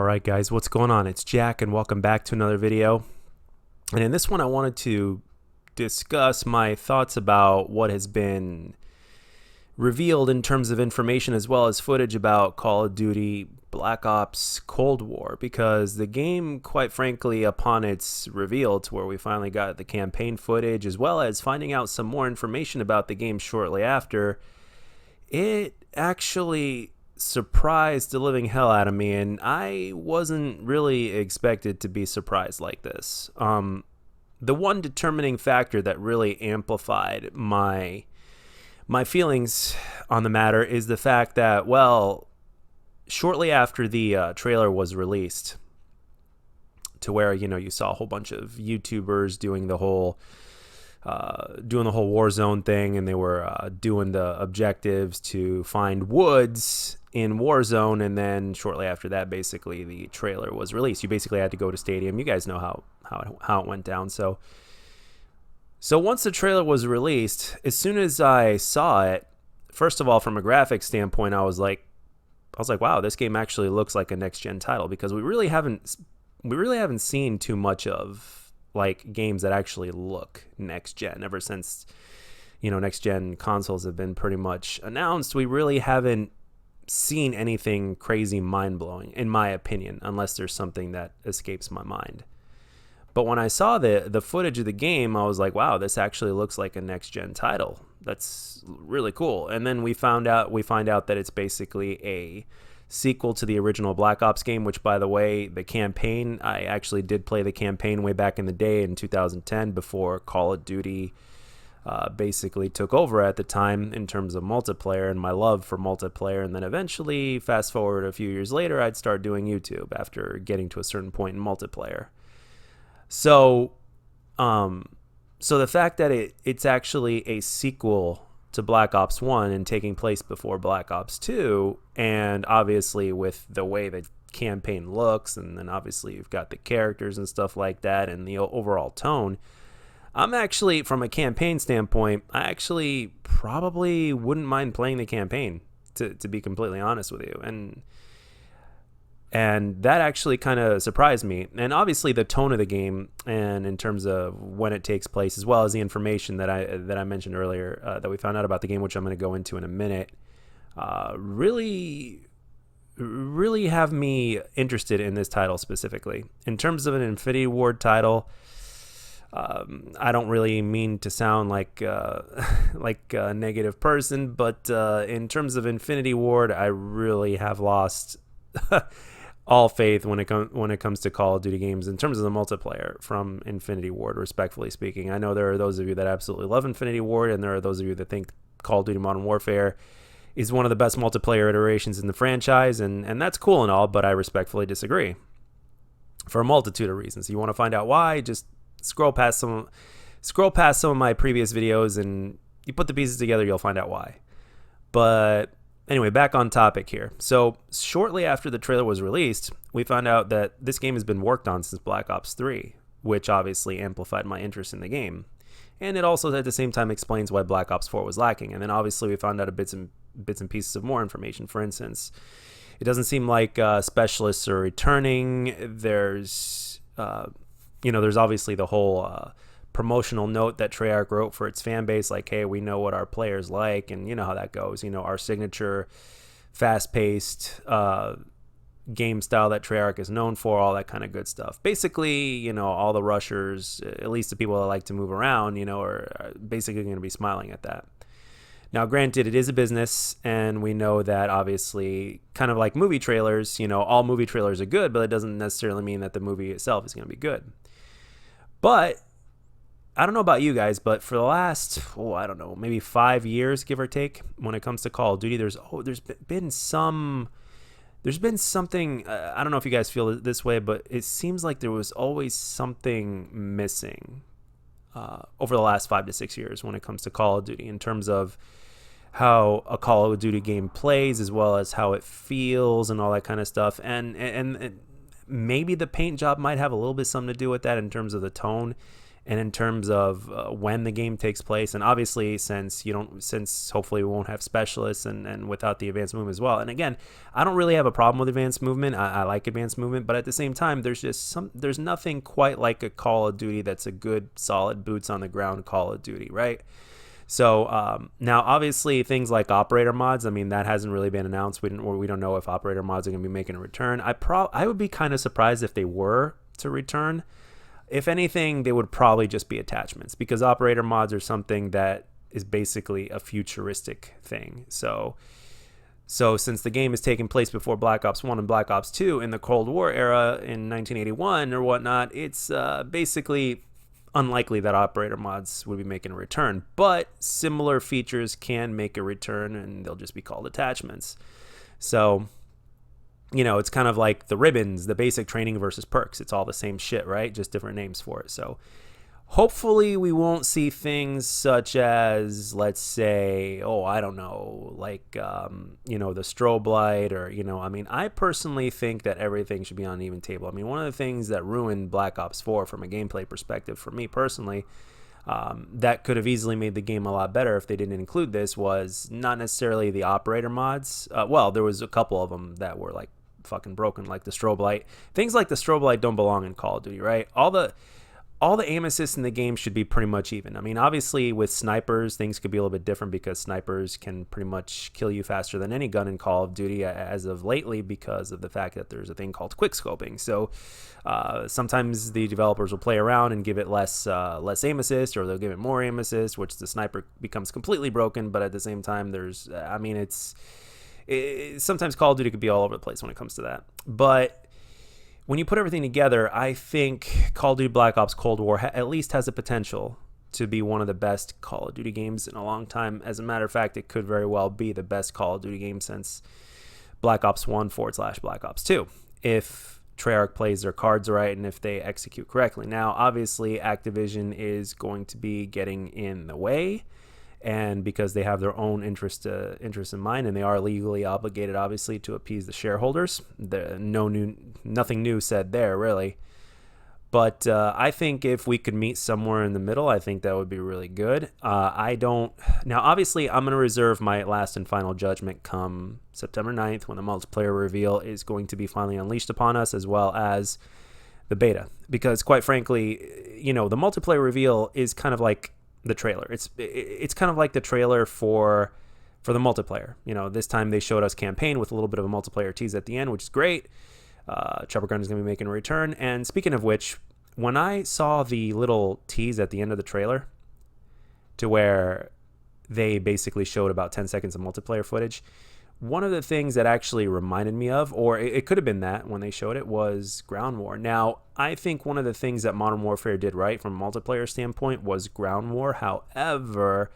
Alright guys, what's going on? It's Jack and welcome back to another video. And in this one I wanted to discuss my thoughts about what has been revealed in terms of information as well as footage about Call of Duty Black Ops Cold War, because the game, quite frankly, upon its reveal to where we finally got the campaign footage as well as finding out some more information about the game shortly after, it actually surprised the living hell out of me, and I wasn't really expected to be surprised like this. The one determining factor that really amplified my feelings on the matter is the fact that, well, shortly after the trailer was released, to where, you know, you saw a whole bunch of YouTubers doing the whole Warzone thing, and they were doing the objectives to find woods in Warzone, and then shortly after that, basically the trailer was released. You basically had to go to Stadium. You guys know how it went down. So once the trailer was released, as soon as I saw it, first of all, from a graphics standpoint, I was like, wow, this game actually looks like a next gen title, because we really haven't seen too much of like games that actually look next gen ever since, you know, next gen consoles have been pretty much announced. We really haven't seen anything crazy mind-blowing, in my opinion, unless there's something that escapes my mind. But when I saw the footage of the game, I was like, wow, this actually looks like a next gen title. That's really cool. And then we find out that it's basically a sequel to the original Black Ops game, which, by the way, the campaign, I actually did play the campaign way back in the day in 2010 before Call of Duty basically took over at the time in terms of multiplayer and my love for multiplayer. And then eventually, fast forward a few years later, I'd start doing YouTube after getting to a certain point in multiplayer. So the fact that it's actually a sequel to Black Ops 1 and taking place before Black Ops 2, and obviously with the way the campaign looks, and then obviously you've got the characters and stuff like that, and the overall tone, I'm actually, from a campaign standpoint, I actually probably wouldn't mind playing the campaign, to be completely honest with you. And that actually kind of surprised me. And obviously the tone of the game, and in terms of when it takes place, as well as the information that I mentioned earlier that we found out about the game, which I'm going to go into in a minute, really have me interested in this title specifically. In terms of an Infinity Ward title, I don't really mean to sound like a negative person, but in terms of Infinity Ward, I really have lost all faith when it comes to Call of Duty games in terms of the multiplayer from Infinity Ward, respectfully speaking. I know there are those of you that absolutely love Infinity Ward, and there are those of you that think Call of Duty Modern Warfare is one of the best multiplayer iterations in the franchise, and that's cool and all, but I respectfully disagree for a multitude of reasons. You want to find out why? Just scroll past some of my previous videos, and you put the pieces together, you'll find out why. But anyway, back on topic here. So shortly after the trailer was released, we found out that this game has been worked on since Black Ops 3, which obviously amplified my interest in the game. And it also at the same time explains why Black Ops 4 was lacking. And then obviously we found out bits and pieces of more information. For instance, it doesn't seem like specialists are returning. There's obviously the whole promotional note that Treyarch wrote for its fan base, like, hey, we know what our players like, and you know how that goes. You know, our signature fast-paced game style that Treyarch is known for, all that kind of good stuff. Basically, you know, all the rushers, at least the people that like to move around, you know, are basically going to be smiling at that. Now, granted, it is a business, and we know that obviously, kind of like movie trailers, you know, all movie trailers are good, but it doesn't necessarily mean that the movie itself is going to be good. But I don't know about you guys, but for the last, maybe 5 years, give or take, when it comes to Call of Duty, there's been something, I don't know if you guys feel this way, but it seems like there was always something missing over the last 5 to 6 years when it comes to Call of Duty, in terms of how a Call of Duty game plays, as well as how it feels and all that kind of stuff. And maybe the paint job might have a little bit something to do with that in terms of the tone and in terms of when the game takes place. And obviously, since hopefully we won't have specialists and without the advanced movement as well. And again, I don't really have a problem with advanced movement. I like advanced movement, but at the same time, there's nothing quite like a Call of Duty that's a good, solid boots on the ground Call of Duty, right? So now, obviously, things like operator mods, I mean, that hasn't really been announced. We don't know if operator mods are going to be making a return. I would be kind of surprised if they were to return. If anything, they would probably just be attachments, because operator mods are something that is basically a futuristic thing. So since the game is taking place before Black Ops 1 and Black Ops 2 in the Cold War era in 1981 or whatnot, it's basically unlikely that operator mods would be making a return. But similar features can make a return, and they'll just be called attachments. So, it's kind of like the ribbons, the basic training versus perks. It's all the same shit, right? Just different names for it. So hopefully we won't see things such as, let's say, I don't know, like, the strobe light or, I personally think that everything should be on an even table. I mean, one of the things that ruined Black Ops 4 from a gameplay perspective for me personally, that could have easily made the game a lot better if they didn't include this, was not necessarily the operator mods. Well, there was a couple of them that were like fucking broken, like the strobe light. Things like the strobe light don't belong in Call of Duty, right? All the aim assists in the game should be pretty much even. I mean, obviously with snipers, things could be a little bit different because snipers can pretty much kill you faster than any gun in Call of Duty as of lately, because of the fact that there's a thing called quick scoping. So sometimes the developers will play around and give it less aim assist, or they'll give it more aim assist, which the sniper becomes completely broken. But at the same time, sometimes Call of Duty could be all over the place when it comes to that. But when you put everything together, I think Call of Duty Black Ops Cold War at least has the potential to be one of the best Call of Duty games in a long time. As a matter of fact, it could very well be the best Call of Duty game since Black Ops 1/Black Ops 2, if Treyarch plays their cards right and if they execute correctly. Now, obviously, Activision is going to be getting in the way, and because they have their own interest in mind, and they are legally obligated, obviously, to appease the shareholders. Nothing new said there, really. But I think if we could meet somewhere in the middle, I think that would be really good. Now, obviously, I'm going to reserve my last and final judgment come September 9th, when the multiplayer reveal is going to be finally unleashed upon us, as well as the beta. Because, quite frankly, the multiplayer reveal is kind of like the trailer. It's kind of like the trailer for the multiplayer. This time they showed us campaign with a little bit of a multiplayer tease at the end, which is great. Trevor Gunn is going to be making a return. And speaking of which, when I saw the little tease at the end of the trailer, to where they basically showed about 10 seconds of multiplayer footage, one of the things that actually reminded me of, or it could have been that when they showed it, was Ground War. Now, I think one of the things that Modern Warfare did right from a multiplayer standpoint was Ground War. However,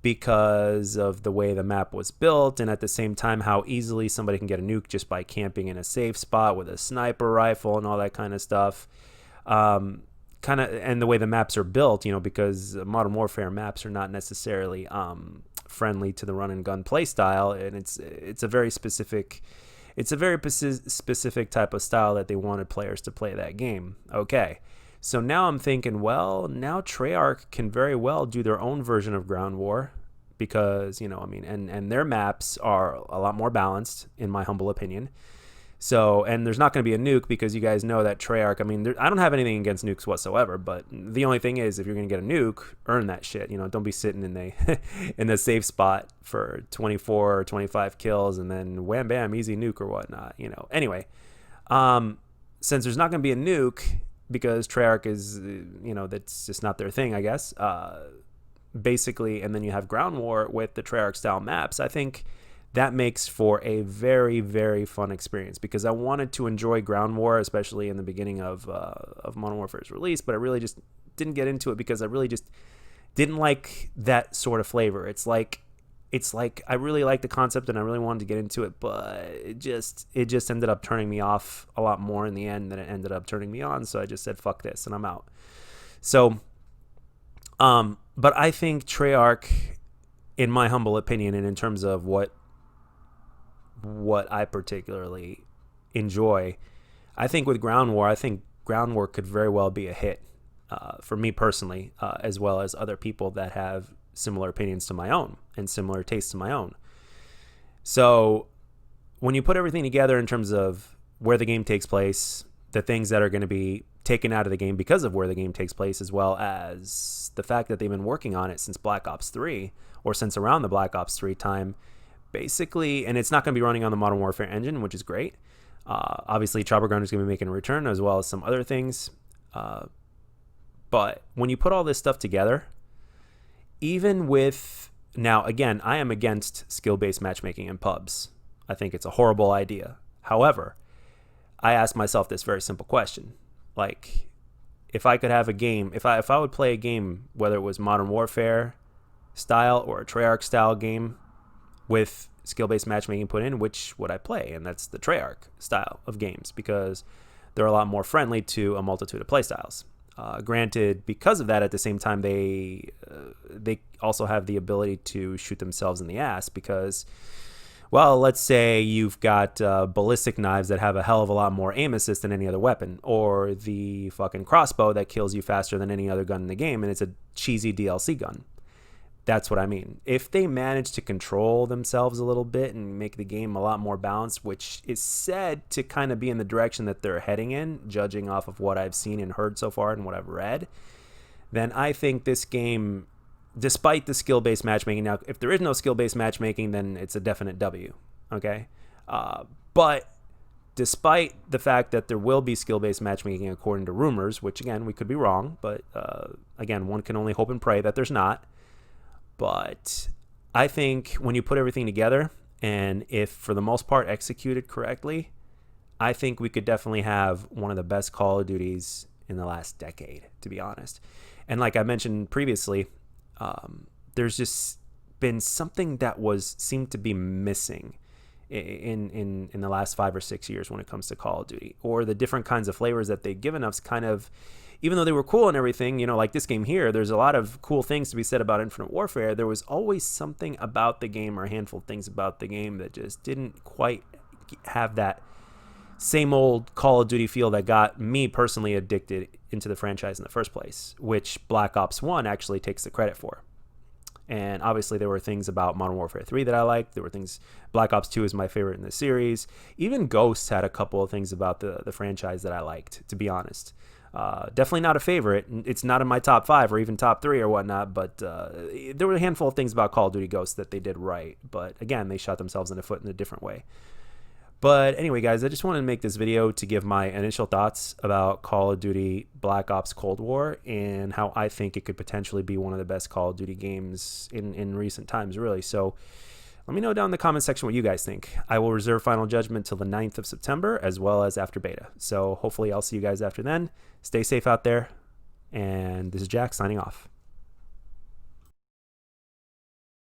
because of the way the map was built, and at the same time how easily somebody can get a nuke just by camping in a safe spot with a sniper rifle and all that kind of stuff, and the way the maps are built, because Modern Warfare maps are not necessarily friendly to the run and gun play style, and it's a very specific type of style that they wanted players to play that game. Okay, so now I'm thinking, well, now Treyarch can very well do their own version of Ground War, because and their maps are a lot more balanced, in my humble opinion. So, and there's not going to be a nuke, because you guys know that Treyarch, I don't have anything against nukes whatsoever, but the only thing is, if you're going to get a nuke, earn that shit. Don't be sitting in the safe spot for 24 or 25 kills and then wham bam, easy nuke or whatnot. Anyway, since there's not going to be a nuke, because Treyarch is, that's just not their thing, I guess. Basically, and then you have Ground War with the Treyarch style maps. I think that makes for a very, very fun experience, because I wanted to enjoy Ground War, especially in the beginning of Modern Warfare's release, but I really just didn't get into it because I really just didn't like that sort of flavor. It's like I really like the concept and I really wanted to get into it, but it just ended up turning me off a lot more in the end than it ended up turning me on. So I just said, fuck this, and I'm out. So, but I think Treyarch, in my humble opinion, and in terms of what I particularly enjoy, I think with Ground War, I think Ground War could very well be a hit for me personally, as well as other people that have similar opinions to my own and similar tastes to my own. So when you put everything together in terms of where the game takes place, the things that are going to be taken out of the game because of where the game takes place, as well as the fact that they've been working on it since Black Ops 3 or since around the Black Ops 3 time, basically, and it's not going to be running on the Modern Warfare engine, which is great. Obviously, Chopper Gunner is going to be making a return, as well as some other things. But when you put all this stuff together, even with... Now, again, I am against skill-based matchmaking in pubs. I think it's a horrible idea. However, I ask myself this very simple question. Like, if I could have a game, if I would play a game, whether it was Modern Warfare style or a Treyarch style game with skill-based matchmaking put in, which would I play? And that's the Treyarch style of games, because they're a lot more friendly to a multitude of playstyles. Granted, because of that, at the same time, they also have the ability to shoot themselves in the ass because, well, let's say you've got ballistic knives that have a hell of a lot more aim assist than any other weapon, or the fucking crossbow that kills you faster than any other gun in the game, and it's a cheesy DLC gun. That's what I mean. If they manage to control themselves a little bit and make the game a lot more balanced, which is said to kind of be in the direction that they're heading in, judging off of what I've seen and heard so far and what I've read, then I think this game, despite the skill-based matchmaking, now, if there is no skill-based matchmaking, then it's a definite W, okay? But despite the fact that there will be skill-based matchmaking according to rumors, which, again, we could be wrong, but, again, one can only hope and pray that there's not. But I think when you put everything together, and if for the most part executed correctly, I think we could definitely have one of the best Call of Duties in the last decade, to be honest. And like I mentioned previously, there's just been something that seemed to be missing in the last 5 or 6 years when it comes to Call of Duty, or the different kinds of flavors that they've given us. Kind of, even though they were cool and everything, you know, like this game here, there's a lot of cool things to be said about Infinite Warfare. There was always something about the game, or a handful of things about the game, that just didn't quite have that same old Call of Duty feel that got me personally addicted into the franchise in the first place, which Black Ops 1 actually takes the credit for. And obviously there were things about Modern Warfare 3 that I liked. There were things, Black Ops 2 is my favorite in the series. Even Ghosts had a couple of things about the franchise that I liked, to be honest. Definitely not a favorite. It's not in my top 5 or even top 3 or whatnot, but there were a handful of things about Call of Duty Ghosts that they did right. But again, they shot themselves in the foot in a different way. But anyway, guys, I just wanted to make this video to give my initial thoughts about Call of Duty Black Ops Cold War and how I think it could potentially be one of the best Call of Duty games in recent times, really. So let me know down in the comment section what you guys think. I will reserve final judgment till the 9th of September, as well as after beta. So hopefully I'll see you guys after then. Stay safe out there. And this is Jack signing off.